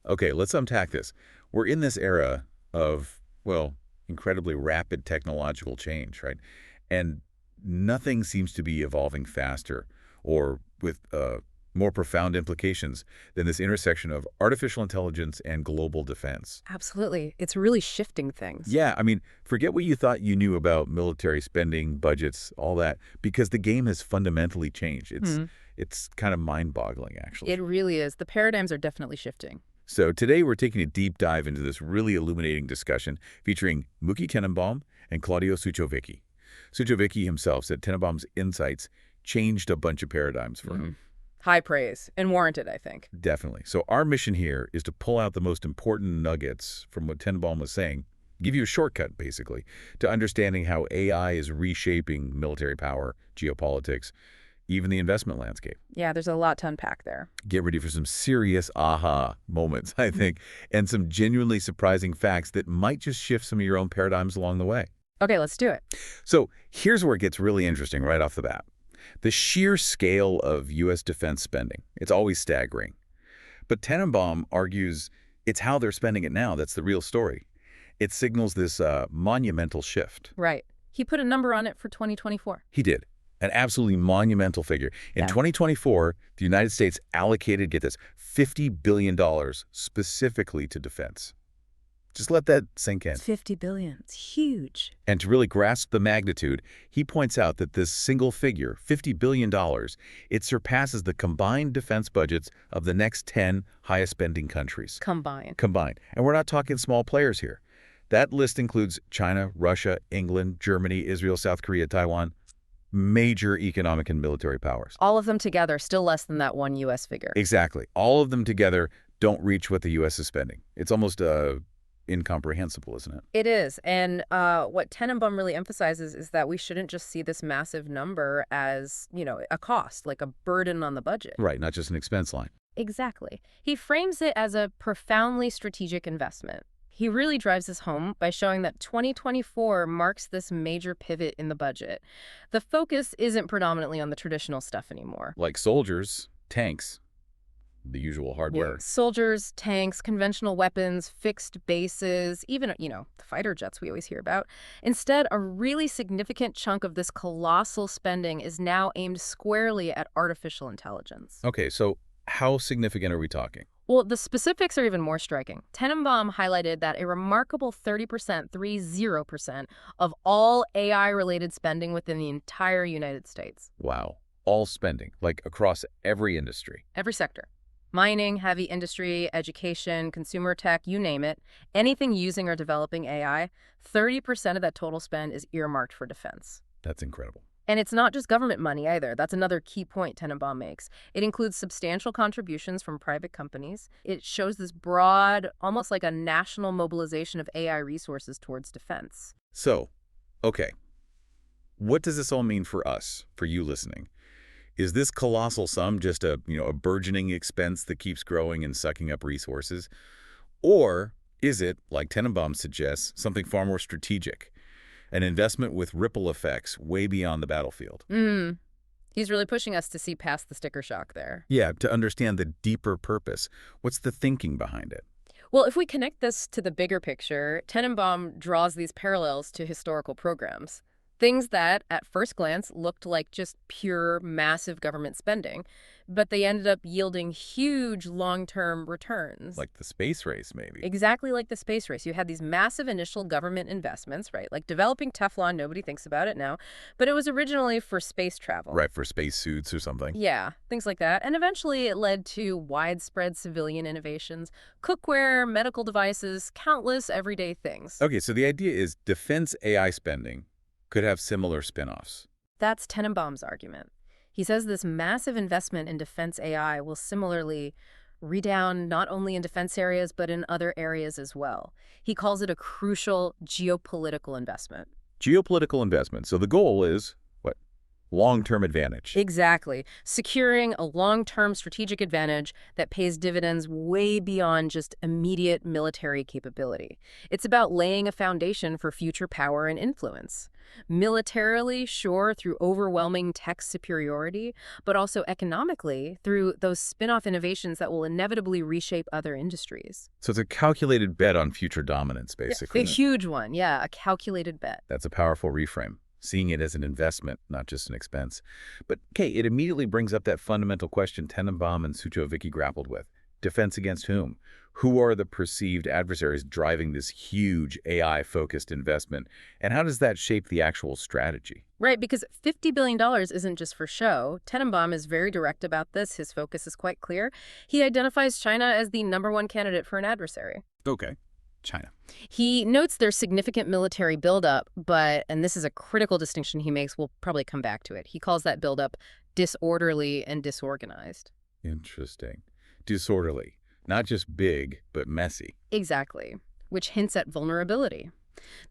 Okay, let's unpack this. We're in this era of, well, incredibly rapid technological change, right? And nothing seems to be evolving faster or with more profound implications than this intersection of artificial intelligence and global defense. Absolutely. It's really shifting things. Yeah, I mean, forget what you thought you knew about military spending, budgets, all that, because the game has fundamentally changed. Hmm. It's kind of mind-boggling, actually. It really is. The paradigms are definitely shifting. So today we're taking a deep dive into this really illuminating discussion featuring Muki Tenenbaum and Claudio Suchovicki. Suchovicki himself said Tenenbaum's insights changed a bunch of paradigms for him. High praise and warranted, I think. Definitely. So our mission here is to pull out the most important nuggets from what Tenenbaum was saying, give you a shortcut, basically, to understanding how AI is reshaping military power, geopolitics, even the investment landscape. Yeah, there's a lot to unpack there. Get ready for some serious aha moments, I think, and some genuinely surprising facts that might just shift some of your own paradigms along the way. Okay, let's do it. So here's where it gets really interesting right off the bat. The sheer scale of U.S. defense spending, it's always staggering. But Tenenbaum argues it's how they're spending it now that's the real story. It signals this monumental shift. Right. He put a number on it for 2024. He did. An absolutely monumental figure. In Yeah. 2024, the United States allocated, get this, $50 billion specifically to defense. Just let that sink in. It's 50 billion. It's huge. And to really grasp the magnitude, he points out that this single figure, $50 billion, it surpasses the combined defense budgets of the next 10 highest spending countries. Combined. Combined. And we're not talking small players here. That list includes China, Russia, England, Germany, Israel, South Korea, Taiwan, major economic and military powers. All of them together, still less than that one U.S. figure. Exactly. All of them together don't reach what the U.S. is spending. It's almost incomprehensible, isn't it? It is. And what Tenenbaum really emphasizes is that we shouldn't just see this massive number as, a cost, like a burden on the budget. Right, not just an expense line. Exactly. He frames it as a profoundly strategic investment. He really drives this home by showing that 2024 marks this major pivot in the budget. The focus isn't predominantly on the traditional stuff anymore. Like soldiers, tanks, the usual hardware. Soldiers, tanks, conventional weapons, fixed bases, even, the fighter jets we always hear about. Instead, a really significant chunk of this colossal spending is now aimed squarely at artificial intelligence. Okay, so how significant are we talking? Well, the specifics are even more striking. Tenenbaum highlighted that a remarkable 30% of all AI-related spending within the entire United States. Wow. All spending, like across every industry. Every sector. Mining, heavy industry, education, consumer tech, you name it. Anything using or developing AI, 30% of that total spend is earmarked for defense. That's incredible. And it's not just government money either. That's another key point Tenenbaum makes. It includes substantial contributions from private companies. It shows this broad, almost like a national mobilization of AI resources towards defense. So, okay, what does this all mean for us, for you listening? Is this colossal sum just a burgeoning expense that keeps growing and sucking up resources? Or is it, like Tenenbaum suggests, something far more strategic? An investment with ripple effects way beyond the battlefield. He's really pushing us to see past the sticker shock there. Yeah, to understand the deeper purpose. What's the thinking behind it? Well, if we connect this to the bigger picture, Tenenbaum draws these parallels to historical programs. Things that, at first glance, looked like just pure, massive government spending, but they ended up yielding huge long-term returns. Like the space race, maybe. Exactly like the space race. You had these massive initial government investments, right? Like developing Teflon, nobody thinks about it now, but it was originally for space travel. Right, for space suits or something. Yeah, things like that. And eventually it led to widespread civilian innovations, cookware, medical devices, countless everyday things. Okay, so the idea is defense AI spending could have similar spin-offs. That's Tenenbaum's argument. He says this massive investment in defense AI will similarly redound not only in defense areas, but in other areas as well. He calls it a crucial geopolitical investment. Geopolitical investment. So the goal is, what? Long-term advantage. Exactly. Securing a long-term strategic advantage that pays dividends way beyond just immediate military capability. It's about laying a foundation for future power and influence. Militarily, sure, through overwhelming tech superiority, but also economically through those spin-off innovations that will inevitably reshape other industries. So it's a calculated bet on future dominance, Yeah. A basically. huge one, yeah, a calculated bet. That's a powerful reframe, seeing it as an investment, not just an expense. But, Kay, it immediately brings up that fundamental question Tenenbaum and Suchovicki grappled with. Defense against whom? Who are the perceived adversaries driving this huge AI-focused investment? And how does that shape the actual strategy? Right, because $50 billion isn't just for show. Tenenbaum is very direct about this. His focus is quite clear. He identifies China as the #1 candidate for an adversary. Okay. China. He notes there's significant military buildup, but, and this is a critical distinction he makes, we'll probably come back to it, he calls that buildup disorderly and disorganized. Interesting. Disorderly. Not just big, but messy. Exactly, which hints at vulnerability.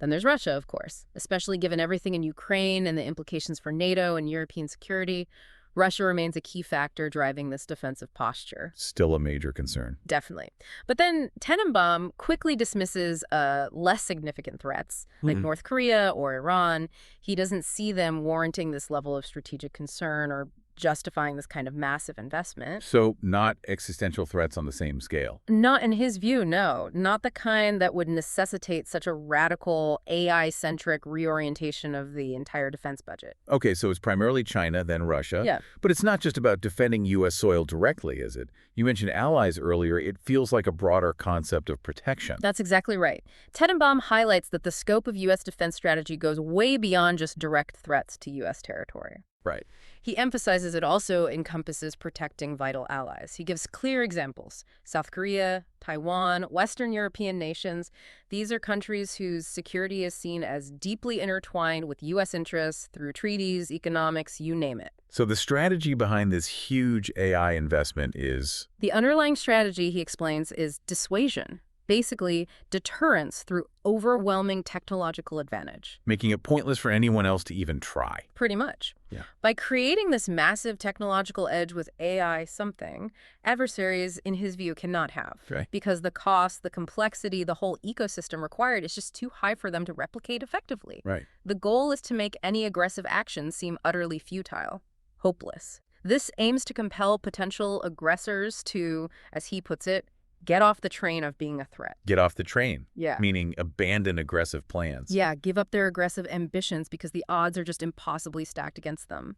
Then there's Russia, of course, especially given everything in Ukraine and the implications for NATO and European security. Russia remains a key factor driving this defensive posture. Still a major concern. Definitely. But then Tenenbaum quickly dismisses less significant threats, like North Korea or Iran. He doesn't see them warranting this level of strategic concern or justifying this kind of massive investment. So not existential threats on the same scale. Not in his view, no. Not the kind that would necessitate such a radical AI-centric reorientation of the entire defense budget. Okay, so it's primarily China, then Russia. Yeah. But it's not just about defending U.S. soil directly, is it? You mentioned allies earlier. It feels like a broader concept of protection. That's exactly right. Tenenbaum highlights that the scope of U.S. defense strategy goes way beyond just direct threats to U.S. territory. Right. He emphasizes it also encompasses protecting vital allies. He gives clear examples. South Korea, Taiwan, Western European nations. These are countries whose security is seen as deeply intertwined with U.S. interests through treaties, economics, you name it. So the strategy behind this huge AI investment is... The underlying strategy, he explains, is dissuasion. Basically, deterrence through overwhelming technological advantage. making it pointless for anyone else to even try. Pretty much. Yeah. By creating this massive technological edge with AI something, adversaries, in his view, cannot have. Okay. Because the cost, the complexity, the whole ecosystem required is just too high for them to replicate effectively. Right. The goal is to make any aggressive action seem utterly futile, hopeless. This aims to compel potential aggressors to, as he puts it, get off the train of being a threat. Get off the train. Yeah. Meaning abandon aggressive plans. Yeah, give up their aggressive ambitions because the odds are just impossibly stacked against them.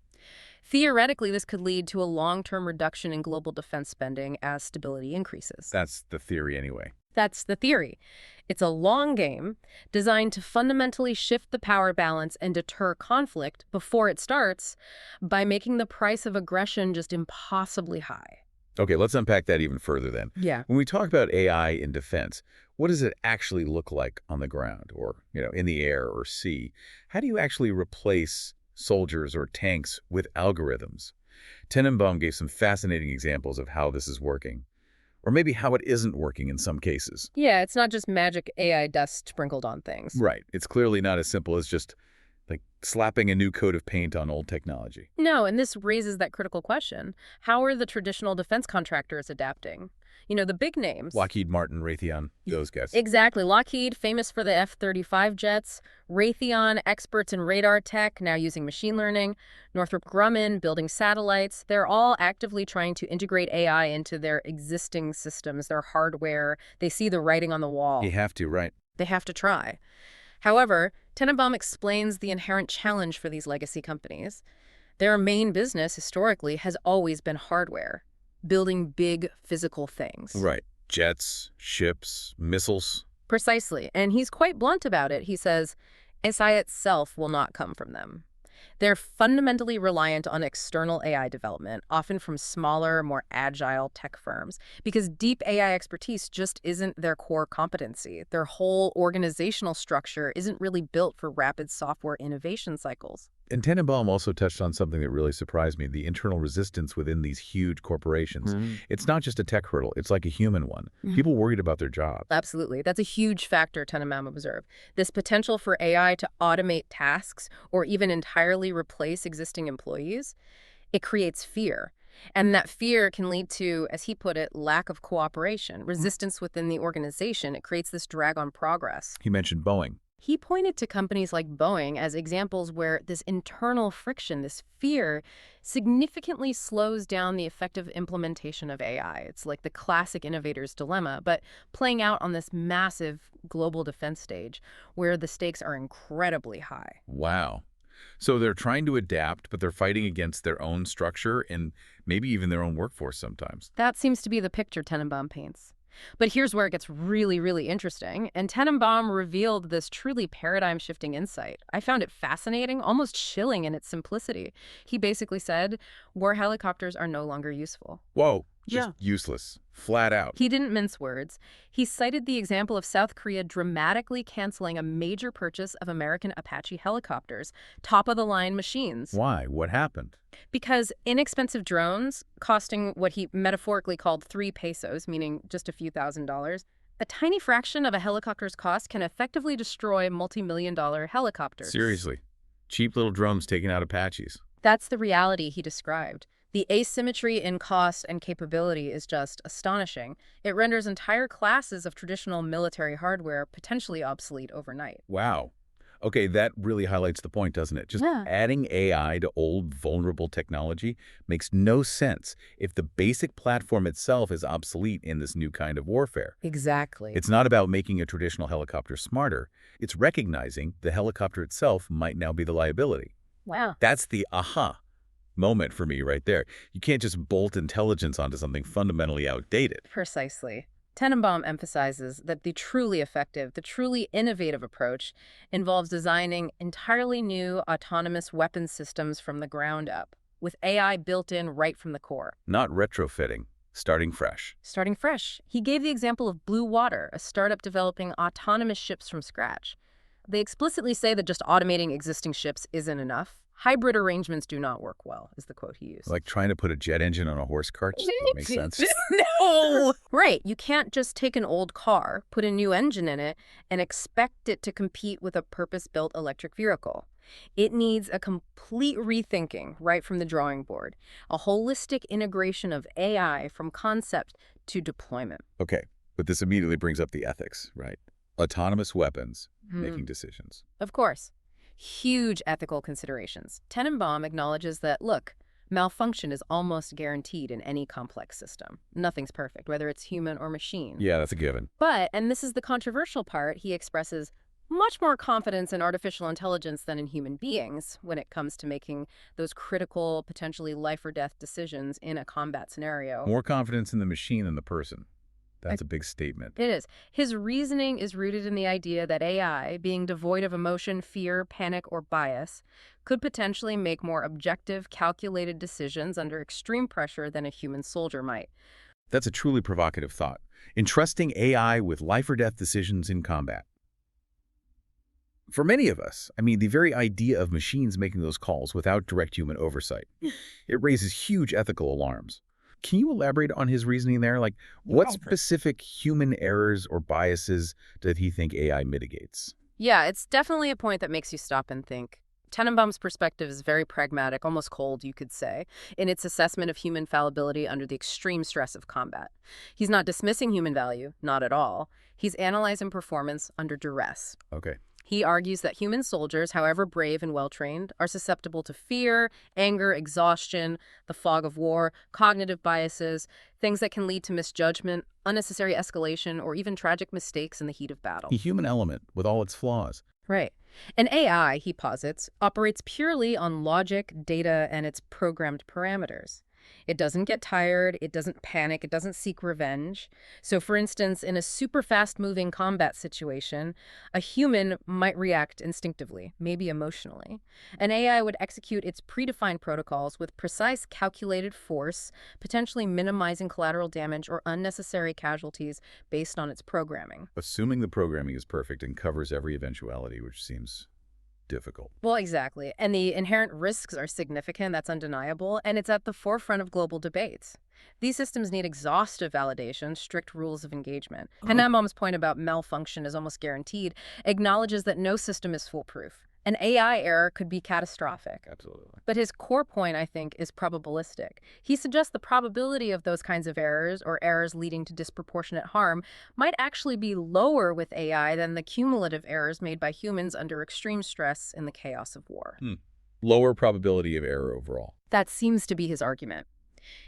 Theoretically, this could lead to a long-term reduction in global defense spending as stability increases. That's the theory anyway. That's the theory. It's a long game designed to fundamentally shift the power balance and deter conflict before it starts by making the price of aggression just impossibly high. Okay, let's unpack that even further then. Yeah. When we talk about AI in defense, what does it actually look like on the ground or, in the air or sea? How do you actually replace soldiers or tanks with algorithms? Tenenbaum gave some fascinating examples of how this is working, or maybe how it isn't working in some cases. Yeah, it's not just magic AI dust sprinkled on things. Right. It's clearly not as simple as just like slapping a new coat of paint on old technology. No, and this raises that critical question. How are the traditional defense contractors adapting? The big names. Lockheed Martin, Raytheon, those guys. Exactly. Lockheed, famous for the F-35 jets. Raytheon, experts in radar tech, now using machine learning. Northrop Grumman, building satellites. They're all actively trying to integrate AI into their existing systems, their hardware. They see the writing on the wall. You have to, right? They have to try. However, Tenenbaum explains the inherent challenge for these legacy companies. Their main business, historically, has always been hardware, building big physical things. Right. Jets, ships, missiles. Precisely. And he's quite blunt about it. He says, SI itself will not come from them. They're fundamentally reliant on external AI development, often from smaller, more agile tech firms, because deep AI expertise just isn't their core competency. Their whole organizational structure isn't really built for rapid software innovation cycles. And Tenenbaum also touched on something that really surprised me, the internal resistance within these huge corporations. Mm. It's not just a tech hurdle, it's like a human one. People worried about their jobs. Absolutely. That's a huge factor, Tenenbaum observed. This potential for AI to automate tasks or even entirely replace existing employees, it creates fear. And that fear can lead to, as he put it, lack of cooperation, resistance within the organization. It creates this drag on progress. He mentioned Boeing. He pointed to companies like Boeing as examples where this internal friction, this fear, significantly slows down the effective implementation of AI. It's like the classic innovator's dilemma, but playing out on this massive global defense stage where the stakes are incredibly high. Wow. So they're trying to adapt, but they're fighting against their own structure and maybe even their own workforce sometimes. That seems to be the picture Tenenbaum paints. But here's where it gets really, really interesting. And Tenenbaum revealed this truly paradigm-shifting insight. I found it fascinating, almost chilling in its simplicity. He basically said, war helicopters are no longer useful. Whoa. Yeah. Just useless. Flat out. He didn't mince words. He cited the example of South Korea dramatically canceling a major purchase of American Apache helicopters, top-of-the-line machines. Why? What happened? Because inexpensive drones, costing what he metaphorically called 3 pesos, meaning just a few $1,000s, a tiny fraction of a helicopter's cost can effectively destroy multi-million-dollar helicopters. Seriously. Cheap little drones taking out Apaches. That's the reality he described. The asymmetry in cost and capability is just astonishing. It renders entire classes of traditional military hardware potentially obsolete overnight. Wow. Okay, that really highlights the point, doesn't it? Just Yeah. adding AI to old, vulnerable technology makes no sense if the basic platform itself is obsolete in this new kind of warfare. Exactly. It's not about making a traditional helicopter smarter. It's recognizing the helicopter itself might now be the liability. Wow. That's the aha moment for me right there. You can't just bolt intelligence onto something fundamentally outdated. Precisely. Tenenbaum emphasizes that the truly effective, the truly innovative approach involves designing entirely new autonomous weapons systems from the ground up, with AI built in right from the core. Not retrofitting, starting fresh. Starting fresh, he gave the example of Blue Water, a startup developing autonomous ships from scratch. They explicitly say that just automating existing ships isn't enough. Hybrid arrangements do not work well, is the quote he used. Like trying to put a jet engine on a horse cart? Just doesn't make sense. No! Right. You can't just take an old car, put a new engine in it, and expect it to compete with a purpose-built electric vehicle. It needs a complete rethinking right from the drawing board, a holistic integration of AI from concept to deployment. Okay, but this immediately brings up the ethics, right? Autonomous weapons, making decisions. Of course. Huge ethical considerations. Tenenbaum acknowledges that, look, malfunction is almost guaranteed in any complex system. Nothing's perfect, whether it's human or machine. Yeah, that's a given. But, and this is the controversial part, he expresses much more confidence in artificial intelligence than in human beings when it comes to making those critical, potentially life or death decisions in a combat scenario. More confidence in the machine than the person. That's a big statement. It is. His reasoning is rooted in the idea that AI, being devoid of emotion, fear, panic, or bias, could potentially make more objective, calculated decisions under extreme pressure than a human soldier might. That's a truly provocative thought. Entrusting AI with life or death decisions in combat. For many of us, I mean, the very idea of machines making those calls without direct human oversight, it raises huge ethical alarms. Can you elaborate on his reasoning there? Like, what specific human errors or biases did he think AI mitigates? Yeah, it's definitely a point that makes you stop and think. Tenenbaum's perspective is very pragmatic, almost cold, you could say, in its assessment of human fallibility under the extreme stress of combat. He's not dismissing human value, not at all. He's analyzing performance under duress. Okay. He argues that human soldiers, however brave and well-trained, are susceptible to fear, anger, exhaustion, the fog of war, cognitive biases, things that can lead to misjudgment, unnecessary escalation, or even tragic mistakes in the heat of battle. The human element, with all its flaws. Right. An AI, he posits, operates purely on logic, data, and its programmed parameters. It doesn't get tired, it doesn't panic, it doesn't seek revenge. So for instance, in a super fast-moving combat situation, a human might react instinctively, maybe emotionally. An AI would execute its predefined protocols with precise calculated force, potentially minimizing collateral damage or unnecessary casualties based on its programming. Assuming the programming is perfect and covers every eventuality, which seems difficult. Well, exactly. And the inherent risks are significant, that's undeniable, and it's at the forefront of global debates. These systems need exhaustive validation, strict rules of engagement. Oh, Tenenbaum's point about malfunction is almost guaranteed acknowledges that no system is foolproof. An AI error could be catastrophic. absolutely. But his core point, I think, is probabilistic. He suggests the probability of those kinds of errors, or errors leading to disproportionate harm, might actually be lower with AI than the cumulative errors made by humans under extreme stress in the chaos of war. Lower probability of error overall. That seems to be his argument.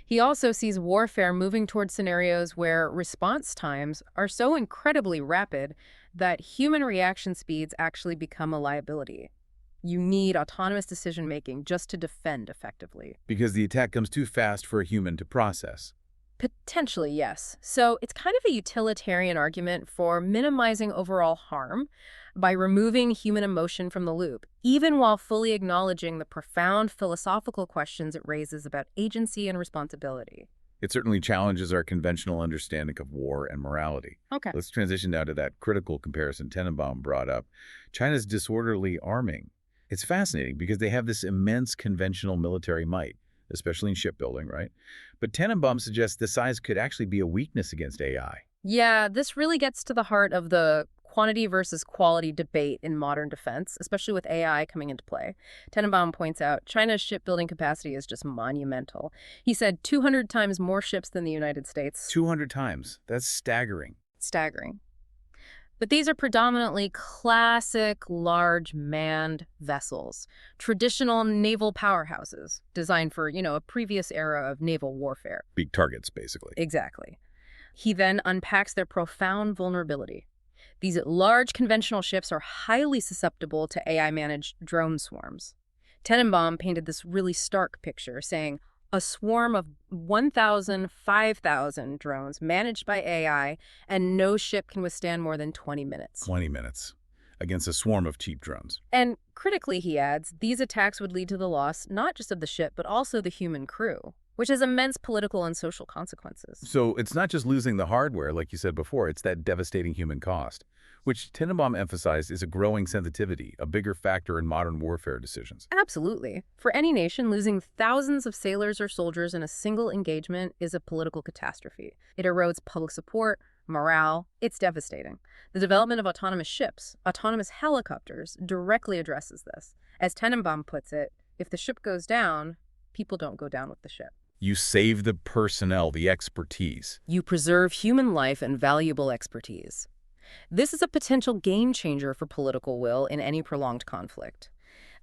He also sees warfare moving toward scenarios where response times are so incredibly rapid that human reaction speeds actually become a liability. You need autonomous decision-making just to defend effectively. Because the attack comes too fast for a human to process. Potentially, yes. So it's kind of a utilitarian argument for minimizing overall harm by removing human emotion from the loop, even while fully acknowledging the profound philosophical questions it raises about agency and responsibility. It certainly challenges our conventional understanding of war and morality. Okay. Let's transition now to that critical comparison Tenenbaum brought up. China's disorderly arming. It's fascinating because they have this immense conventional military might, especially in shipbuilding, right? But Tenenbaum suggests the size could actually be a weakness against AI. Yeah, this really gets to the heart of the quantity versus quality debate in modern defense, especially with AI coming into play. Tenenbaum points out China's shipbuilding capacity is just monumental. He said 200 times more ships than the United States. 200 times. That's staggering. Staggering. But these are predominantly classic, large manned vessels, traditional naval powerhouses designed for, a previous era of naval warfare. Big targets, basically. Exactly. He then unpacks their profound vulnerability. These large conventional ships are highly susceptible to AI-managed drone swarms. Tenenbaum painted this really stark picture, saying, a swarm of 1,000, 5,000 drones managed by AI, and no ship can withstand more than 20 minutes. 20 minutes against a swarm of cheap drones. And critically, he adds, these attacks would lead to the loss not just of the ship, but also the human crew, which has immense political and social consequences. So it's not just losing the hardware, like you said before, it's that devastating human cost, which Tenenbaum emphasized is a growing sensitivity, a bigger factor in modern warfare decisions. Absolutely. For any nation, losing thousands of sailors or soldiers in a single engagement is a political catastrophe. It erodes public support, morale. It's devastating. The development of autonomous ships, autonomous helicopters, directly addresses this. As Tenenbaum puts it, if the ship goes down, people don't go down with the ship. You save the personnel, the expertise. You preserve human life and valuable expertise. This is a potential game changer for political will in any prolonged conflict.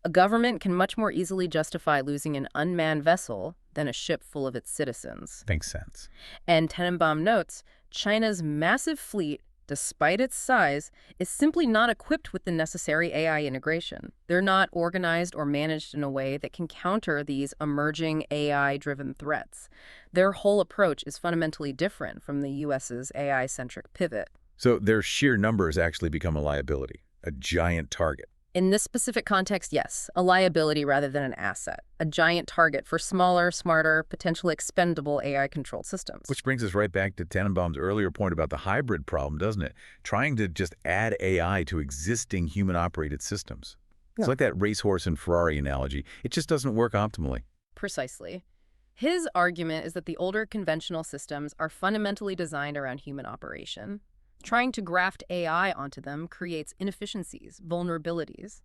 A government can much more easily justify losing an unmanned vessel than a ship full of its citizens. Makes sense. And Tenenbaum notes, China's massive fleet, despite its size, is simply not equipped with the necessary AI integration. They're not organized or managed in a way that can counter these emerging AI-driven threats. Their whole approach is fundamentally different from the U.S.'s AI-centric pivot. So their sheer numbers actually become a liability, a giant target. In this specific context, yes, a liability rather than an asset, a giant target for smaller, smarter, potentially expendable AI-controlled systems. Which brings us right back to Tenenbaum's earlier point about the hybrid problem, doesn't it? Trying to just add AI to existing human-operated systems. It's Yeah. like that racehorse and Ferrari analogy. It just doesn't work optimally. Precisely. His argument is that the older conventional systems are fundamentally designed around human operation. Trying to graft AI onto them creates inefficiencies, vulnerabilities,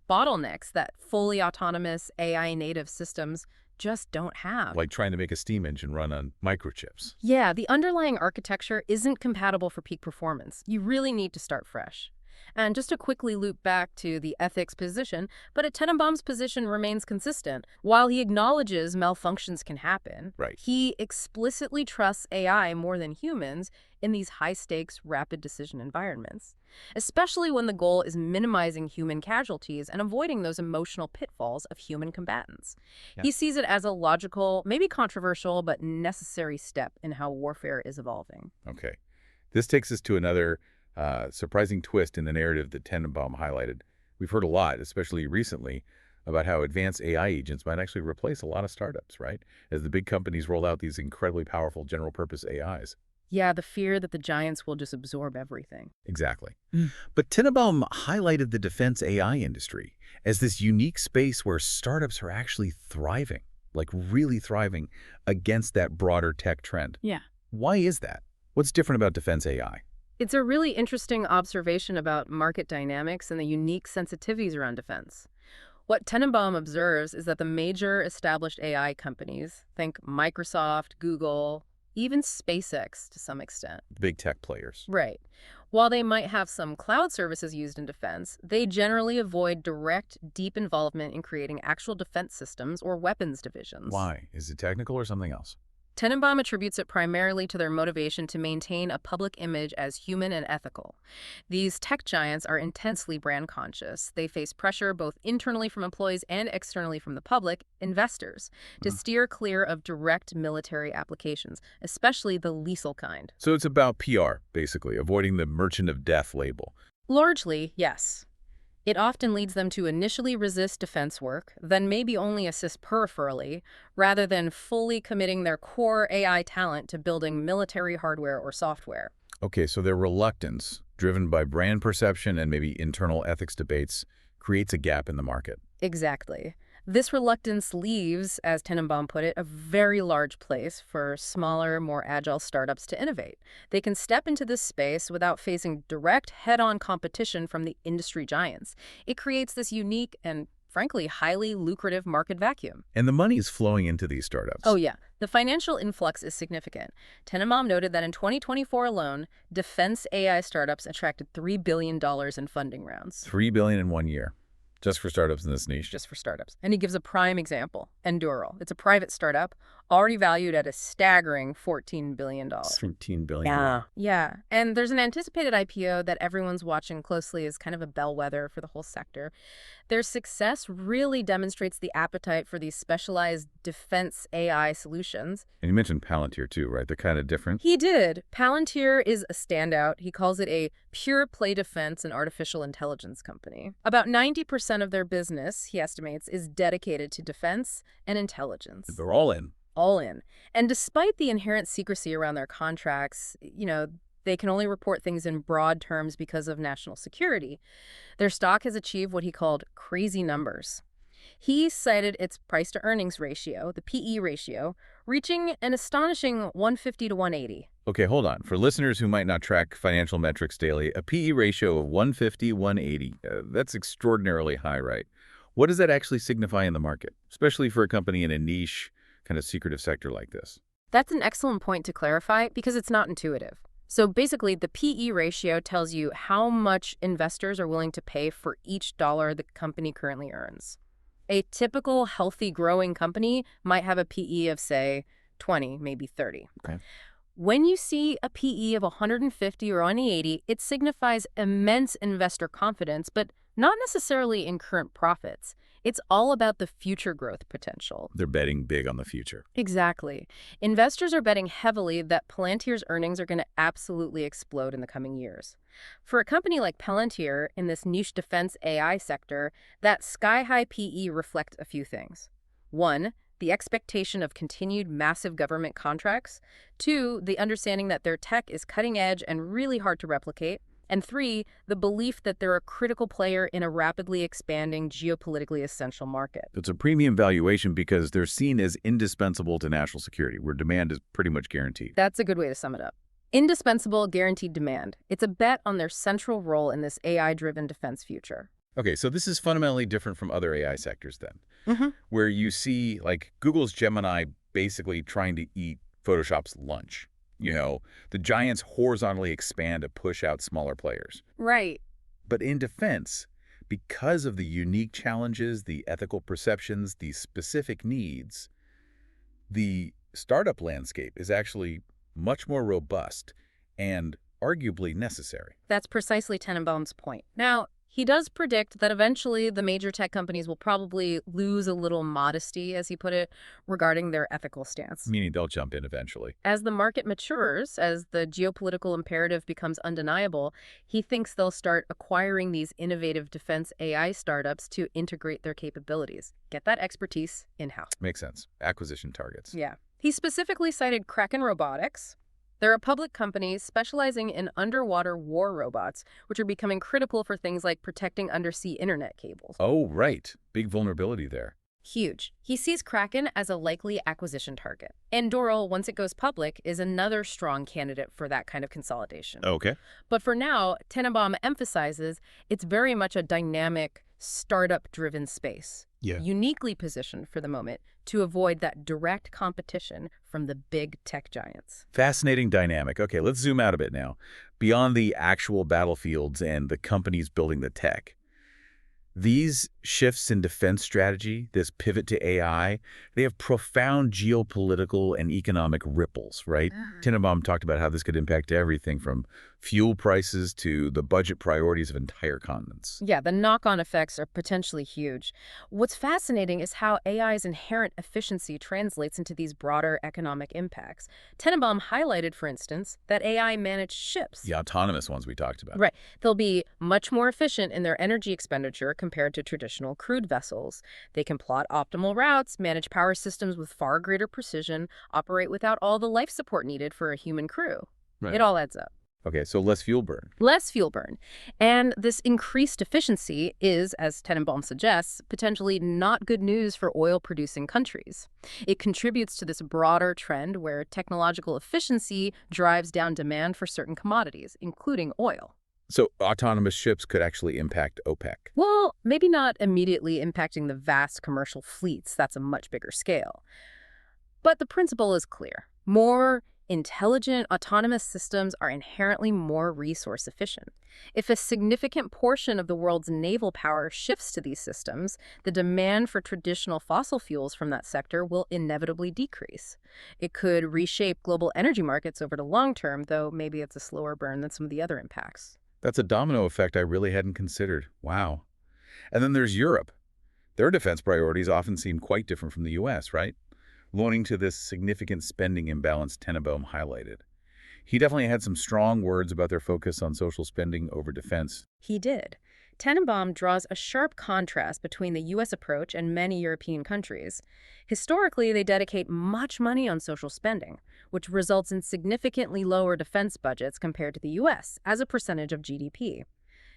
bottlenecks that fully autonomous AI-native systems just don't have. Like trying to make a steam engine run on microchips. Yeah, the underlying architecture isn't compatible for peak performance. You really need to start fresh. And just to quickly loop back to the ethics position, but Tenenbaum's position remains consistent. While he acknowledges malfunctions can happen, Right. he explicitly trusts AI more than humans in these high-stakes, rapid decision environments, especially when the goal is minimizing human casualties and avoiding those emotional pitfalls of human combatants. Yeah. He sees it as a logical, maybe controversial, but necessary step in how warfare is evolving. Okay. This takes us to another surprising twist in the narrative that Tenenbaum highlighted. We've heard a lot, especially recently, about how advanced AI agents might actually replace a lot of startups, right? As the big companies roll out these incredibly powerful general-purpose AIs. Yeah, the fear that the giants will just absorb everything. Exactly. But Tenenbaum highlighted the defense AI industry. as this unique space where startups are actually thriving, like really thriving, against that broader tech trend. Yeah. Why is that? What's different about defense AI? It's a really interesting observation about market dynamics and the unique sensitivities around defense. What Tenenbaum observes is that the major established AI companies, think Microsoft, Google, even SpaceX to some extent. Big tech players. Right. While they might have some cloud services used in defense, they generally avoid direct, deep involvement in creating actual defense systems or weapons divisions. Why? Is it technical or something else? Tenenbaum attributes it primarily to their motivation to maintain a public image as human and ethical. These tech giants are intensely brand conscious. They face pressure both internally from employees and externally from the public, investors, to steer clear of direct military applications, especially the lethal kind. So it's about PR, basically, avoiding the merchant of death label. Largely, yes. It often leads them to initially resist defense work, then maybe only assist peripherally, rather than fully committing their core AI talent to building military hardware or software. Okay, so their reluctance, driven by brand perception and maybe internal ethics debates, creates a gap in the market. Exactly. This reluctance leaves, as Tenenbaum put it, a very large place for smaller, more agile startups to innovate. They can step into this space without facing direct head-on competition from the industry giants. It creates this unique and, frankly, highly lucrative market vacuum. And the money is flowing into these startups. Oh, yeah. The financial influx is significant. Tenenbaum noted that in 2024 alone, defense AI startups attracted $3 billion in funding rounds. $3 billion in 1 year, just for startups in this niche. Just for startups. And he gives a prime example, Enduro. It's a private startup, already valued at a staggering $14 billion. $13 billion. Yeah. And there's an anticipated IPO that everyone's watching closely as kind of a bellwether for the whole sector. Their success really demonstrates the appetite for these specialized defense AI solutions. And you mentioned Palantir too, right? They're kind of different. He did. Palantir is a standout. He calls it a pure play defense and artificial intelligence company. About 90% of their business, he estimates, is dedicated to defense and intelligence. They're all in. All in. And despite the inherent secrecy around their contracts, they can only report things in broad terms because of national security. Their stock has achieved what he called crazy numbers. He cited its price-to-earnings ratio, the PE ratio, reaching an astonishing 150 to 180. Okay, hold on. For listeners who might not track financial metrics daily, a PE ratio of 150, 180, that's extraordinarily high, right? What does that actually signify in the market, especially for a company in a niche, kind of secretive sector like this? That's an excellent point to clarify because it's not intuitive. So basically, the PE ratio tells you how much investors are willing to pay for each dollar the company currently earns. A typical healthy growing company might have a PE of, say, 20, maybe 30. Okay. When you see a PE of 150 or 180, it signifies immense investor confidence, but not necessarily in current profits. It's all about the future growth potential. They're betting big on the future. Exactly. Investors are betting heavily that Palantir's earnings are going to absolutely explode in the coming years. For a company like Palantir in this niche defense AI sector, that sky-high PE reflects a few things. One, the expectation of continued massive government contracts. Two, the understanding that their tech is cutting edge and really hard to replicate. And three, the belief that they're a critical player in a rapidly expanding geopolitically essential market. It's a premium valuation because they're seen as indispensable to national security, where demand is pretty much guaranteed. That's a good way to sum it up. Indispensable, guaranteed demand. It's a bet on their central role in this AI-driven defense future. Okay, so this is fundamentally different from other AI sectors then, where you see like Google's Gemini basically trying to eat Photoshop's lunch. The giants horizontally expand to push out smaller players. Right. But in defense, because of the unique challenges, the ethical perceptions, the specific needs, the startup landscape is actually much more robust and arguably necessary. That's precisely Tenenbaum's point. Now, he does predict that eventually the major tech companies will probably lose a little modesty, as he put it, regarding their ethical stance. Meaning they'll jump in eventually. As the market matures, as the geopolitical imperative becomes undeniable, he thinks they'll start acquiring these innovative defense AI startups to integrate their capabilities. Get that expertise in-house. Makes sense. Acquisition targets. Yeah. He specifically cited Kraken Robotics. They're a public company specializing in underwater war robots, which are becoming critical for things like protecting undersea internet cables. Oh, right. Big vulnerability there. Huge. He sees Kraken as a likely acquisition target. And Doral, once it goes public, is another strong candidate for that kind of consolidation. Okay. But for now, Tenenbaum emphasizes it's very much a dynamic, startup-driven space, Yeah. uniquely positioned for the moment to avoid that direct competition from the big tech giants. Fascinating dynamic. Okay, let's zoom out a bit now. Beyond the actual battlefields and the companies building the tech, these shifts in defense strategy, this pivot to AI, they have profound geopolitical and economic ripples, right? Tenenbaum talked about how this could impact everything from fuel prices to the budget priorities of entire continents. Yeah, the knock-on effects are potentially huge. What's fascinating is how AI's inherent efficiency translates into these broader economic impacts. Tenenbaum highlighted, for instance, that AI-managed ships. The autonomous ones we talked about. Right. They'll be much more efficient in their energy expenditure compared to traditional crude vessels. They can plot optimal routes, manage power systems with far greater precision, operate without all the life support needed for a human crew. Right. It all adds up. Okay, so less fuel burn. Less fuel burn. And this increased efficiency is, as Tenenbaum suggests, potentially not good news for oil-producing countries. It contributes to this broader trend where technological efficiency drives down demand for certain commodities, including oil. So autonomous ships could actually impact OPEC. Well, maybe not immediately impacting the vast commercial fleets. That's a much bigger scale. But the principle is clear. More intelligent, autonomous systems are inherently more resource efficient. If a significant portion of the world's naval power shifts to these systems, the demand for traditional fossil fuels from that sector will inevitably decrease. It could reshape global energy markets over the long term, though maybe it's a slower burn than some of the other impacts. That's a domino effect I really hadn't considered. Wow. And then there's Europe. Their defense priorities often seem quite different from the U.S., right? Loaning to this significant spending imbalance Tenenbaum highlighted. He definitely had some strong words about their focus on social spending over defense. He did. Tenenbaum draws a sharp contrast between the U.S. approach and many European countries. Historically, they dedicate much money on social spending, which results in significantly lower defense budgets compared to the U.S. as a percentage of GDP.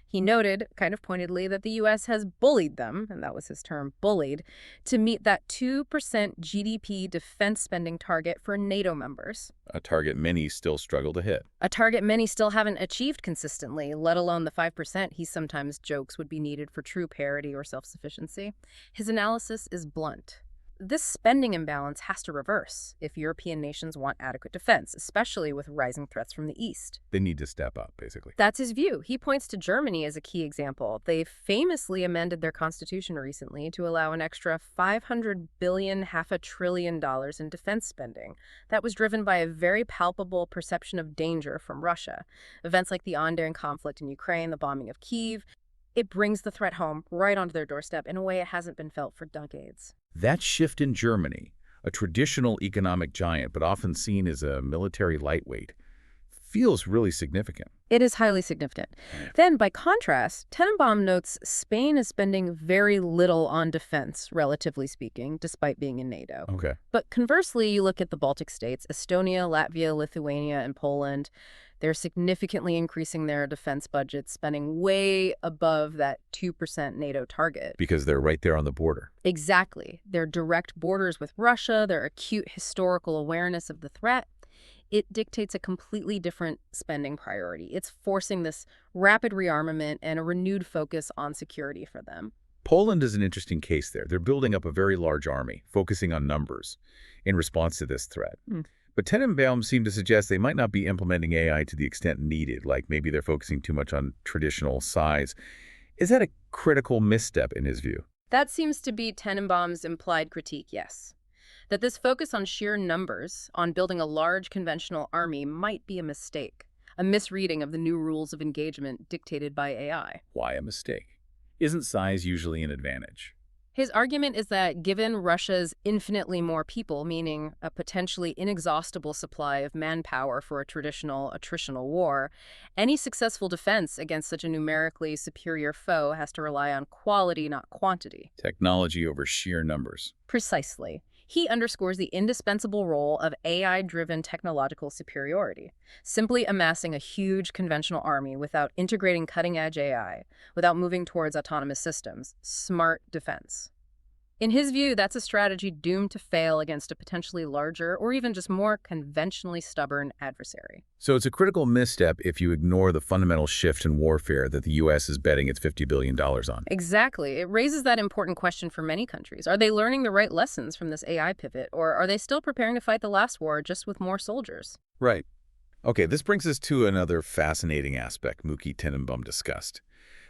He noted, kind of pointedly, that the U.S. has bullied them, and that was his term, bullied, to meet that 2% GDP defense spending target for NATO members. A target many still struggle to hit. A target many still haven't achieved consistently, let alone the 5% he sometimes jokes would be needed for true parity or self-sufficiency. His analysis is blunt. This spending imbalance has to reverse if European nations want adequate defense, especially with rising threats from the East. They need to step up, basically. That's his view. He points to Germany as a key example. They famously amended their constitution recently to allow an extra $500 billion, $500 billion in defense spending. That was driven by a very palpable perception of danger from Russia. Events like the ongoing conflict in Ukraine, the bombing of Kyiv, it brings the threat home right onto their doorstep in a way it hasn't been felt for decades. That shift in Germany, a traditional economic giant but often seen as a military lightweight, feels really significant. It is highly significant. Then, by contrast, Tenenbaum notes Spain is spending very little on defense, relatively speaking, despite being in NATO. Okay. But conversely, you look at the Baltic states, Estonia, Latvia, Lithuania, and Poland. They're significantly increasing their defense budgets, spending way above that 2% NATO target. Because they're right there on the border. Exactly. Their direct borders with Russia, their acute historical awareness of the threat, it dictates a completely different spending priority. It's forcing this rapid rearmament and a renewed focus on security for them. Poland is an interesting case there. They're building up a very large army, focusing on numbers in response to this threat. But Tenenbaum seemed to suggest they might not be implementing AI to the extent needed, like maybe they're focusing too much on traditional size. Is that a critical misstep in his view? That seems to be Tenenbaum's implied critique, yes. That this focus on sheer numbers, on building a large conventional army, might be a mistake, a misreading of the new rules of engagement dictated by AI. Why a mistake? Isn't size usually an advantage? His argument is that given Russia's infinitely more people, meaning a potentially inexhaustible supply of manpower for a traditional attritional war, any successful defense against such a numerically superior foe has to rely on quality, not quantity. Technology over sheer numbers. Precisely. He underscores the indispensable role of AI-driven technological superiority. Simply amassing a huge conventional army without integrating cutting-edge AI, without moving towards autonomous systems, smart defense. In his view, that's a strategy doomed to fail against a potentially larger or even just more conventionally stubborn adversary. So it's a critical misstep if you ignore the fundamental shift in warfare that the U.S. is betting its $50 billion on. Exactly. It raises that important question for many countries. Are they learning the right lessons from this AI pivot, or are they still preparing to fight the last war just with more soldiers? Right. Okay, this brings us to another fascinating aspect Mookie Tenenbaum discussed.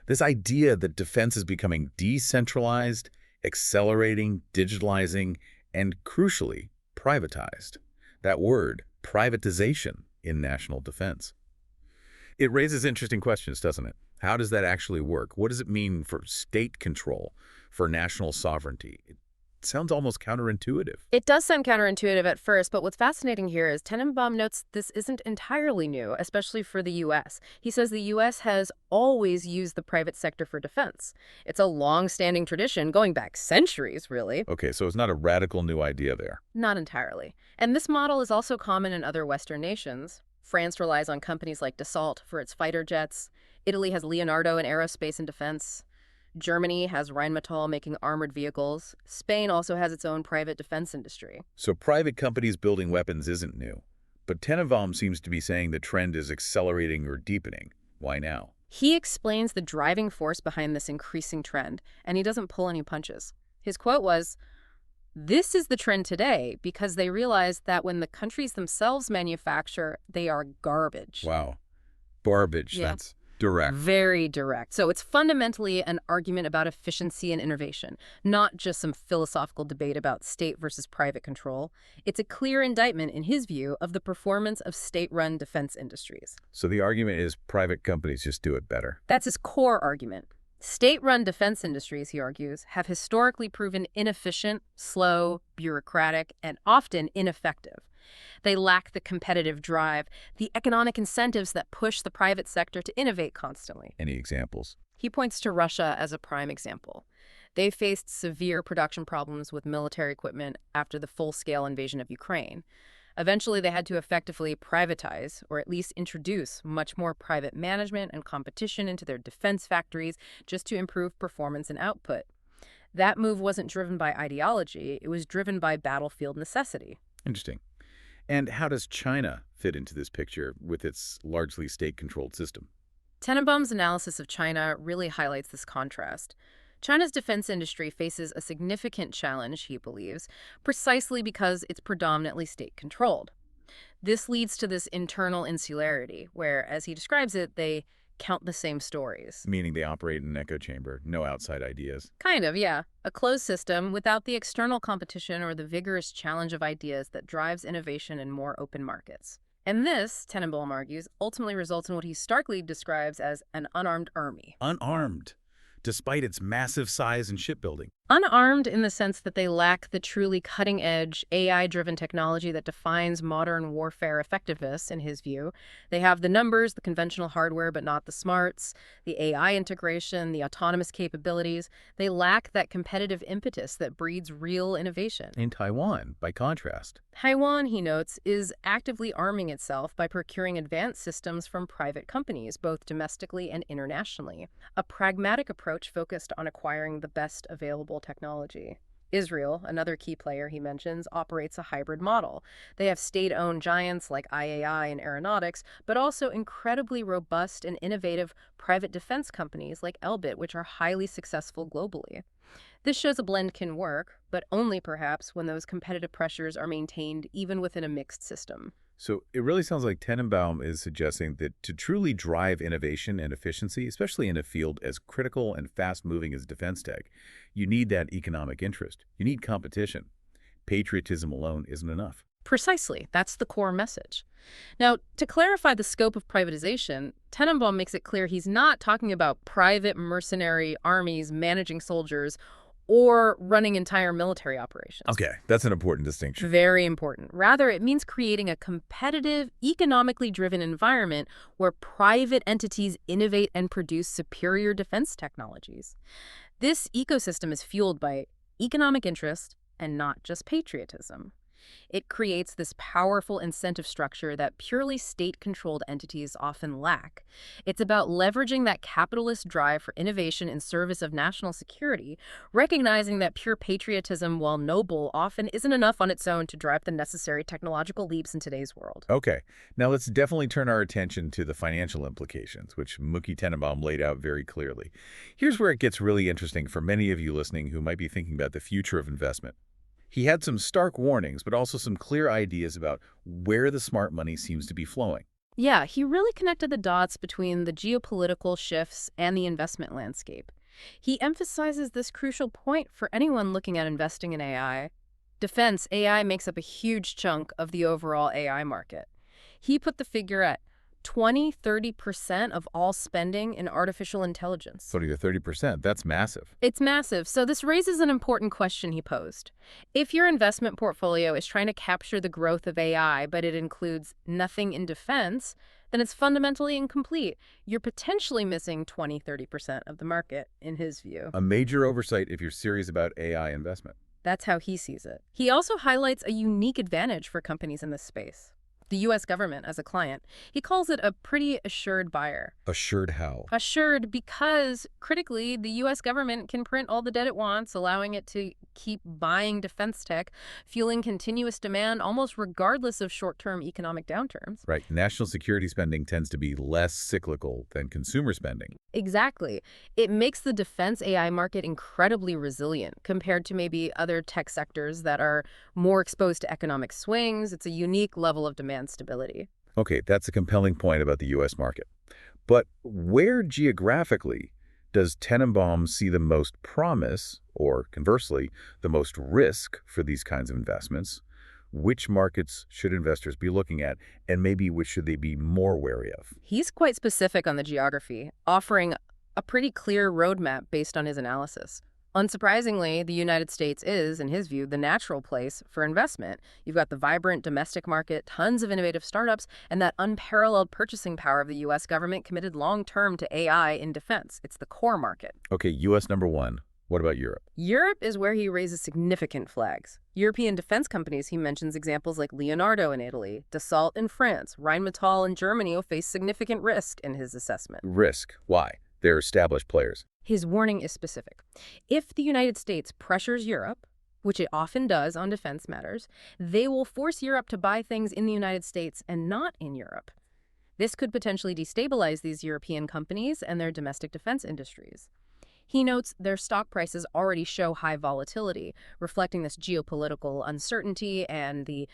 This idea that defense is becoming decentralized, accelerating, digitalizing, and crucially, privatized. That word, privatization, in national defense. It raises interesting questions, doesn't it? How does that actually work? What does it mean for state control, for national sovereignty? It sounds almost counterintuitive. It does sound counterintuitive at first, but what's fascinating here is Tenenbaum notes this isn't entirely new, especially for the U.S. He says the U.S. has always used the private sector for defense. It's a long-standing tradition, going back centuries, really. Okay, so it's not a radical new idea there. Not entirely. And this model is also common in other Western nations. France relies on companies like Dassault for its fighter jets. Italy has Leonardo in aerospace and defense. Germany has Rheinmetall making armored vehicles. Spain also has its own private defense industry. So private companies building weapons isn't new. But Tenenbaum seems to be saying the trend is accelerating or deepening. Why now? He explains the driving force behind this increasing trend, and he doesn't pull any punches. His quote was, "This is the trend today because they realize that when the countries themselves manufacture, they are garbage." Wow. Garbage. Yeah. That's direct. Very direct. So it's fundamentally an argument about efficiency and innovation, not just some philosophical debate about state versus private control. It's a clear indictment, in his view, of the performance of state-run defense industries. So the argument is private companies just do it better. That's his core argument. State-run defense industries, he argues, have historically proven inefficient, slow, bureaucratic, and often ineffective. They lack the competitive drive, the economic incentives that push the private sector to innovate constantly. Any examples? He points to Russia as a prime example. They faced severe production problems with military equipment after the full-scale invasion of Ukraine. Eventually, they had to effectively privatize, or at least introduce, much more private management and competition into their defense factories just to improve performance and output. That move wasn't driven by ideology, it was driven by battlefield necessity. Interesting. And how does China fit into this picture with its largely state-controlled system? Tenenbaum's analysis of China really highlights this contrast. China's defense industry faces a significant challenge, he believes, precisely because it's predominantly state-controlled. This leads to this internal insularity, where, as he describes it, they count the same stories. Meaning they operate in an echo chamber, no outside ideas. Kind of, yeah. A closed system without the external competition or the vigorous challenge of ideas that drives innovation in more open markets. And this, Tenenbaum argues, ultimately results in what he starkly describes as an unarmed army. Unarmed, despite its massive size and shipbuilding. Unarmed in the sense that they lack the truly cutting-edge, AI-driven technology that defines modern warfare effectiveness, in his view. They have the numbers, the conventional hardware, but not the smarts, the AI integration, the autonomous capabilities. They lack that competitive impetus that breeds real innovation. In Taiwan, by contrast. Taiwan, he notes, is actively arming itself by procuring advanced systems from private companies, both domestically and internationally. A pragmatic approach focused on acquiring the best available technology. Israel, another key player he mentions, operates a hybrid model. They have state-owned giants like IAI in aeronautics, but also incredibly robust and innovative private defense companies like Elbit, which are highly successful globally. This shows a blend can work, but only perhaps when those competitive pressures are maintained even within a mixed system. So it really sounds like Tenenbaum is suggesting that to truly drive innovation and efficiency, especially in a field as critical and fast-moving as defense tech, you need that economic interest. You need competition. Patriotism alone isn't enough. Precisely. That's the core message. Now, to clarify the scope of privatization, Tenenbaum makes it clear he's not talking about private mercenary armies managing soldiers or running entire military operations. Okay, that's an important distinction. Very important. Rather, it means creating a competitive, economically driven environment where private entities innovate and produce superior defense technologies. This ecosystem is fueled by economic interest, and not just patriotism. It creates this powerful incentive structure that purely state-controlled entities often lack. It's about leveraging that capitalist drive for innovation in service of national security, recognizing that pure patriotism, while noble, often isn't enough on its own to drive the necessary technological leaps in today's world. Okay, now let's definitely turn our attention to the financial implications, which Mookie Tenenbaum laid out very clearly. Here's where it gets really interesting for many of you listening who might be thinking about the future of investment. He had some stark warnings, but also some clear ideas about where the smart money seems to be flowing. Yeah, he really connected the dots between the geopolitical shifts and the investment landscape. He emphasizes this crucial point for anyone looking at investing in AI. Defense AI makes up a huge chunk of the overall AI market. He put the figure at 20–30% of all spending in artificial intelligence. 20 to 30%, that's massive. It's massive, so this raises an important question he posed. If your investment portfolio is trying to capture the growth of AI, but it includes nothing in defense, then it's fundamentally incomplete. You're potentially missing 20–30% of the market, in his view. A major oversight if you're serious about AI investment. That's how he sees it. He also highlights a unique advantage for companies in this space. The U.S. government as a client. He calls it a pretty assured buyer. Assured how? Assured because, critically, the U.S. government can print all the debt it wants, allowing it to keep buying defense tech, fueling continuous demand almost regardless of short-term economic downturns. Right. National security spending tends to be less cyclical than consumer spending. Exactly. It makes the defense AI market incredibly resilient compared to maybe other tech sectors that are more exposed to economic swings. It's a unique level of demand stability. Okay, that's a compelling point about the U.S. market. But where geographically does Tenenbaum see the most promise, or conversely, the most risk for these kinds of investments? Which markets should investors be looking at, and maybe which should they be more wary of? He's quite specific on the geography, offering a pretty clear roadmap based on his analysis. Unsurprisingly, the United States is, in his view, the natural place for investment. You've got the vibrant domestic market, tons of innovative startups, and that unparalleled purchasing power of the U.S. government committed long-term to AI in defense. It's the core market. Okay, U.S. number one. What about Europe? Europe is where he raises significant flags. European defense companies, he mentions examples like Leonardo in Italy, Dassault in France, Rheinmetall in Germany who face significant risk in his assessment. Risk. Why? They're established players. His warning is specific. If the United States pressures Europe, which it often does on defense matters, they will force Europe to buy things in the United States and not in Europe. This could potentially destabilize these European companies and their domestic defense industries. He notes their stock prices already show high volatility, reflecting this geopolitical uncertainty and the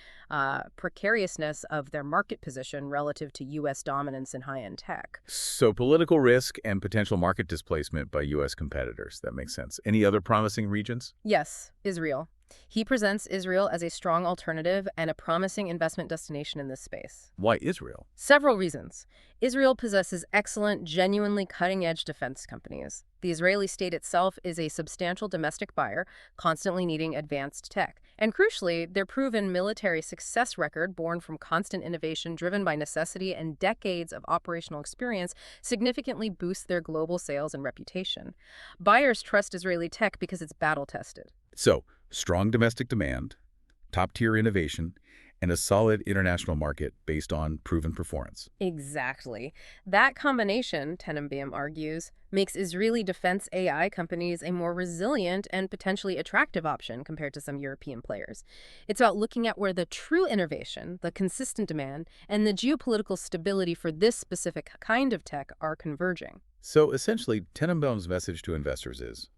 precariousness of their market position relative to U.S. dominance in high-end tech. So political risk and potential market displacement by U.S. competitors. That makes sense. Any other promising regions? Yes, Israel. He presents Israel as a strong alternative and a promising investment destination in this space. Why Israel? Several reasons. Israel possesses excellent, genuinely cutting-edge defense companies. The Israeli state itself is a substantial domestic buyer, constantly needing advanced tech. And crucially, their proven military success record, born from constant innovation driven by necessity and decades of operational experience, significantly boosts their global sales and reputation. Buyers trust Israeli tech because it's battle-tested. So, strong domestic demand, top-tier innovation, and a solid international market based on proven performance. Exactly. That combination, Tenenbaum argues, makes Israeli defense AI companies a more resilient and potentially attractive option compared to some European players. It's about looking at where the true innovation, the consistent demand, and the geopolitical stability for this specific kind of tech are converging. So, essentially, Tenenbaum's message to investors is,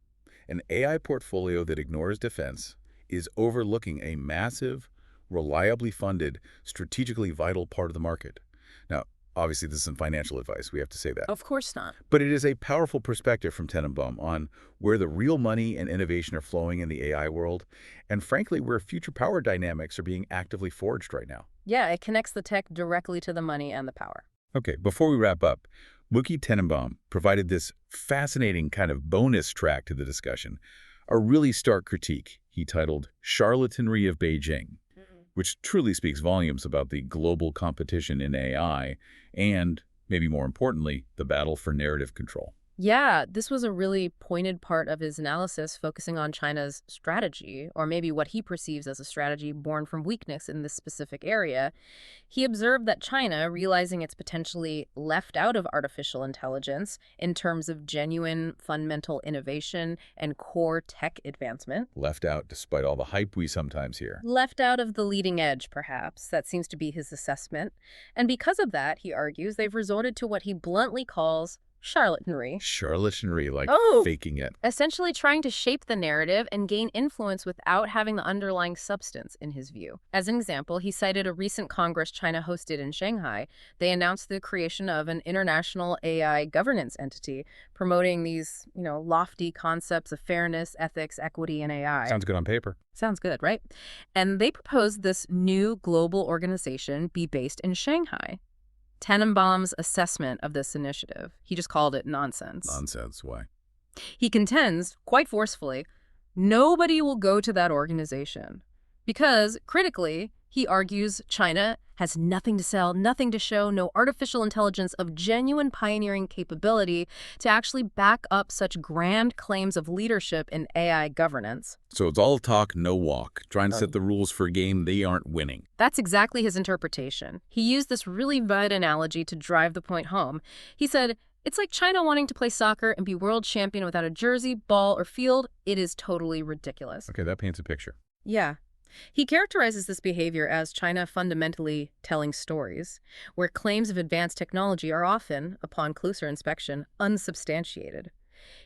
an AI portfolio that ignores defense is overlooking a massive, reliably funded, strategically vital part of the market. Now, obviously, this isn't financial advice. We have to say that. Of course not. But it is a powerful perspective from Tenenbaum on where the real money and innovation are flowing in the AI world, and frankly, where future power dynamics are being actively forged right now. Yeah, it connects the tech directly to the money and the power. Okay, before we wrap up, Mookie Tenenbaum provided this fascinating kind of bonus track to the discussion, a really stark critique he titled Charlatanry of Beijing, which truly speaks volumes about the global competition in AI and, maybe more importantly, the battle for narrative control. Yeah, this was a really pointed part of his analysis, focusing on China's strategy, or maybe what he perceives as a strategy born from weakness in this specific area. He observed that China, realizing it's potentially left out of artificial intelligence in terms of genuine fundamental innovation and core tech advancement, Left out despite all the hype we sometimes hear. left out of the leading edge, perhaps. That seems to be his assessment. And because of that, he argues, they've resorted to what he bluntly calls charlatanry. Charlatanry, like Oh, faking it. essentially trying to shape the narrative and gain influence without having the underlying substance, in his view. As an example, he cited a recent Congress China hosted in Shanghai. They announced the creation of an international AI governance entity, promoting these, lofty concepts of fairness, ethics, equity, and AI. Sounds good on paper. Sounds good, right? And they proposed this new global organization be based in Shanghai. Tenenbaum's assessment of this initiative, he just called it nonsense. Nonsense. Why? He contends, quite forcefully, nobody will go to that organization. Because, critically, he argues China has nothing to sell, nothing to show, no artificial intelligence of genuine pioneering capability to actually back up such grand claims of leadership in AI governance. So it's all talk, no walk. Trying to set the rules for a game they aren't winning. That's exactly his interpretation. He used this really vivid analogy to drive the point home. He said, it's like China wanting to play soccer and be world champion without a jersey, ball, or field. It is totally ridiculous. Okay, that paints a picture. Yeah. He characterizes this behavior as China fundamentally telling stories, where claims of advanced technology are often, upon closer inspection, unsubstantiated.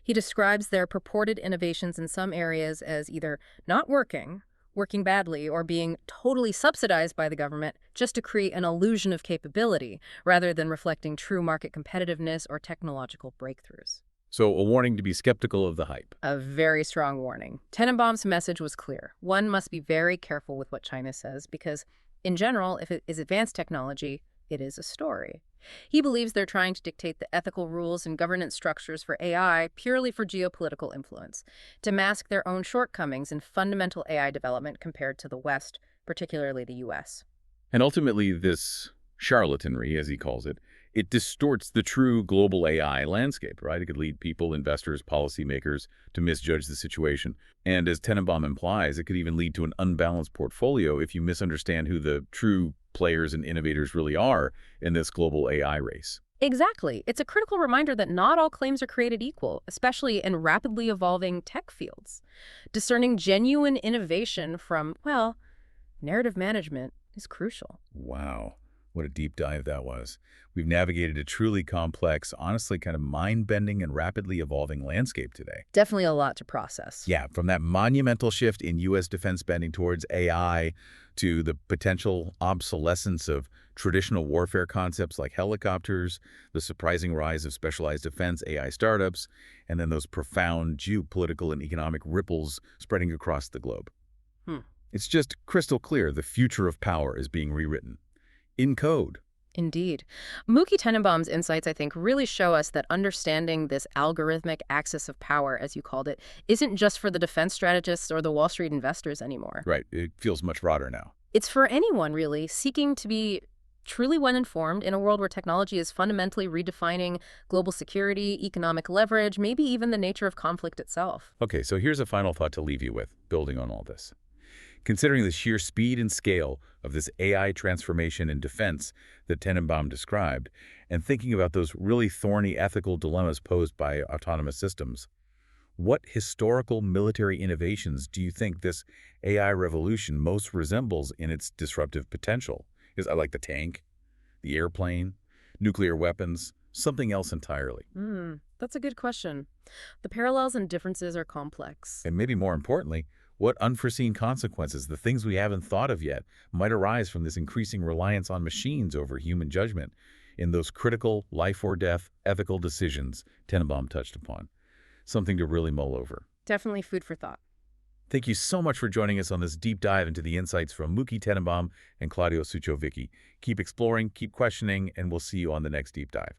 He describes their purported innovations in some areas as either not working, working badly, or being totally subsidized by the government just to create an illusion of capability, rather than reflecting true market competitiveness or technological breakthroughs. So a warning to be skeptical of the hype. A very strong warning. Tenenbaum's message was clear. One must be very careful with what China says because, in general, if it is advanced technology, it is a story. He believes they're trying to dictate the ethical rules and governance structures for AI purely for geopolitical influence, to mask their own shortcomings in fundamental AI development compared to the West, particularly the U.S. And ultimately, this charlatanry, as he calls it, it distorts the true global AI landscape, right? It could lead people, investors, policymakers to misjudge the situation. And as Tenenbaum implies, it could even lead to an unbalanced portfolio if you misunderstand who the true players and innovators really are in this global AI race. Exactly. It's a critical reminder that not all claims are created equal, especially in rapidly evolving tech fields. Discerning genuine innovation from, well, narrative management is crucial. Wow. What a deep dive that was. We've navigated a truly complex, honestly kind of mind-bending and rapidly evolving landscape today. Definitely a lot to process. Yeah, from that monumental shift in U.S. defense spending towards AI to the potential obsolescence of traditional warfare concepts like helicopters, the surprising rise of specialized defense AI startups, and then those profound geopolitical and economic ripples spreading across the globe. Hmm. It's just crystal clear the future of power is being rewritten. In code. Indeed. Mookie Tenenbaum's insights, I think, really show us that understanding this algorithmic axis of power, as you called it, isn't just for the defense strategists or the Wall Street investors anymore. Right. It feels much broader now. It's for anyone, really, seeking to be truly well-informed in a world where technology is fundamentally redefining global security, economic leverage, maybe even the nature of conflict itself. Okay, so here's a final thought to leave you with, building on all this. Considering the sheer speed and scale of this AI transformation in defense that Tenenbaum described, and thinking about those really thorny ethical dilemmas posed by autonomous systems, what historical military innovations do you think this AI revolution most resembles in its disruptive potential? Is I like the tank, the airplane, nuclear weapons, something else entirely? That's a good question. The parallels and differences are complex. And maybe more importantly, what unforeseen consequences, the things we haven't thought of yet, might arise from this increasing reliance on machines over human judgment in those critical life or death ethical decisions Tenenbaum touched upon. Something to really mull over. Definitely food for thought. Thank you so much for joining us on this deep dive into the insights from Mookie Tenenbaum and Claudio Suchovicki. Keep exploring, keep questioning, and we'll see you on the next deep dive.